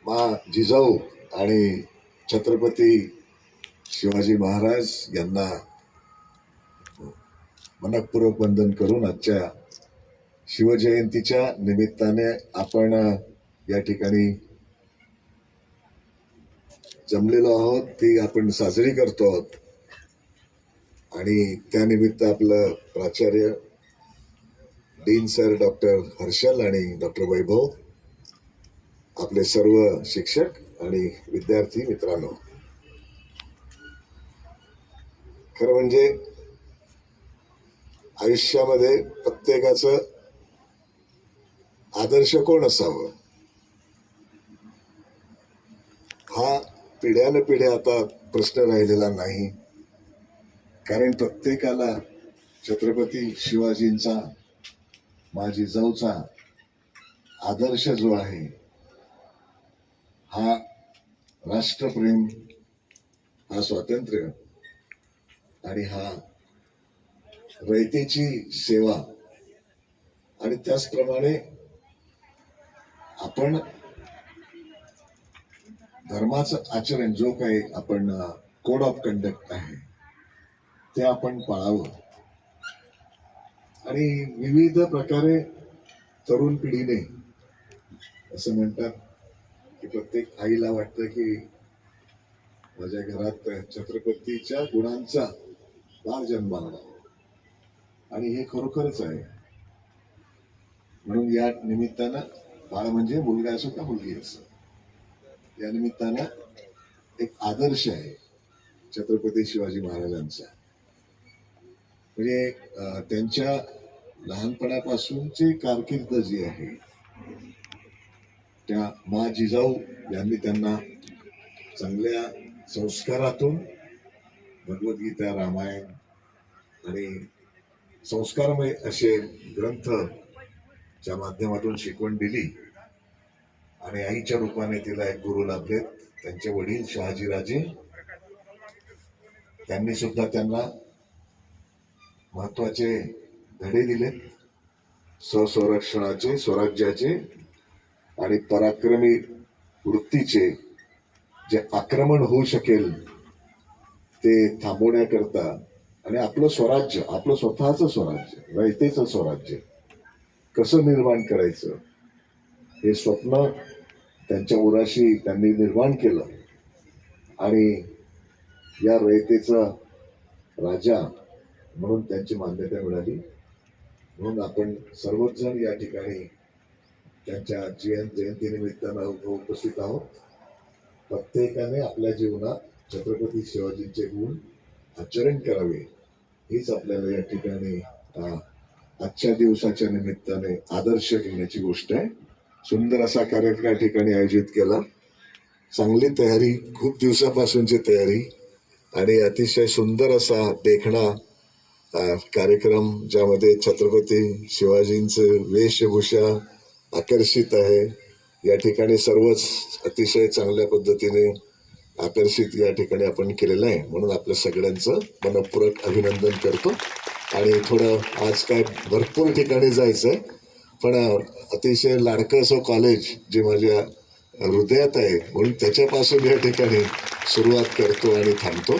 मा जिजाऊ आणि छत्रपती शिवाजी महाराज यांना मनपूर्वक वंदन करून आजच्या शिवजयंतीच्या निमित्ताने आपण या ठिकाणी जमलेलो आहोत, ती आपण साजरी करतो आहोत. आणि त्यानिमित्त आपलं प्राचार्य डीन सर डॉक्टर हर्षल आणि डॉक्टर वैभव, आपले सर्व शिक्षक आणि विद्यार्थी मित्रांनो, खरं म्हणजे आयुष्यामध्ये प्रत्येकाचं आदर्श कोण असावं हा पिढ्यानपिढ्या आता प्रश्न राहिलेला नाही. कारण प्रत्येकाला छत्रपती शिवाजींचा, माझी जिजाऊचा आदर्श जो आहे हा राष्ट्रप्रेम, हा स्वातंत्र्य आणि हा रयतेची सेवा, आणि त्याचप्रमाणे आपण धर्माचं आचरण, जो काही आपण कोड ऑफ कंडक्ट आहे ते आपण पाळावं. आणि विविध प्रकारे तरुण पिढीने असं म्हणतात की प्रत्येक आईला वाटतं की माझ्या घरात छत्रपतीच्या गुणांचा बाळ जन्माला, आणि हे खरोखरच आहे. म्हणून या निमित्तानं, बाळ म्हणजे मुलगा असो का मुलगी असो, या निमित्तानं एक आदर्श आहे छत्रपती शिवाजी महाराजांचा. म्हणजे त्यांच्या लहानपणापासूनची कारकीर्द जी आहे, त्या मा जिजाऊ यांनी त्यांना चांगल्या संस्कारातून भगवद्गीता, रामायण आणि संस्कारमय असे ग्रंथच्या माध्यमातून शिकवण दिली. आणि आईच्या रूपाने तिला एक गुरु लाभलेत, त्यांचे वडील शहाजीराजे. त्यांनी सुद्धा त्यांना महत्वाचे धडे दिलेत, स्वसंरक्षणाचे, स्वराज्याचे आणि पराक्रमी वृत्तीचे. जे आक्रमण होऊ शकेल ते थांबवण्याकरता, आणि आपलं स्वराज्य, आपलं स्वतःचं स्वराज्य, रयतेचं स्वराज्य कसं निर्माण करायचं हे स्वप्न त्यांच्या उराशी त्यांनी निर्माण केलं. आणि या रयतेचा राजा म्हणून त्यांची मान्यता मिळाली. म्हणून आपण सर्वच जण या ठिकाणी त्यांच्या जयंतीनिमित्तानं उपस्थित आहोत. प्रत्येकाने आपल्या जीवनात छत्रपती शिवाजींचे गुण आचरण करावे, हीच आपल्याला या ठिकाणी आजच्या दिवसाच्या निमित्ताने आदर्श घेण्याची गोष्ट आहे. सुंदर असा कार्यक्रम या ठिकाणी आयोजित केला, चांगली तयारी, खूप दिवसापासूनची तयारी, आणि अतिशय सुंदर असा देखणा कार्यक्रम, ज्यामध्ये छत्रपती शिवाजींचं वेशभूषा आकर्षित आहे. या ठिकाणी सर्वच अतिशय चांगल्या पद्धतीने आकर्षित या ठिकाणी आपण केलेलं आहे. म्हणून आपल्या सगळ्यांचं मनपूर्वक अभिनंदन करतो. आणि थोडं आज काय भरपूर ठिकाणी जायचंय, पण अतिशय लाडकं असं कॉलेज जे माझ्या हृदयात आहे, म्हणून त्याच्यापासून या ठिकाणी सुरुवात करतो आणि थांबतो.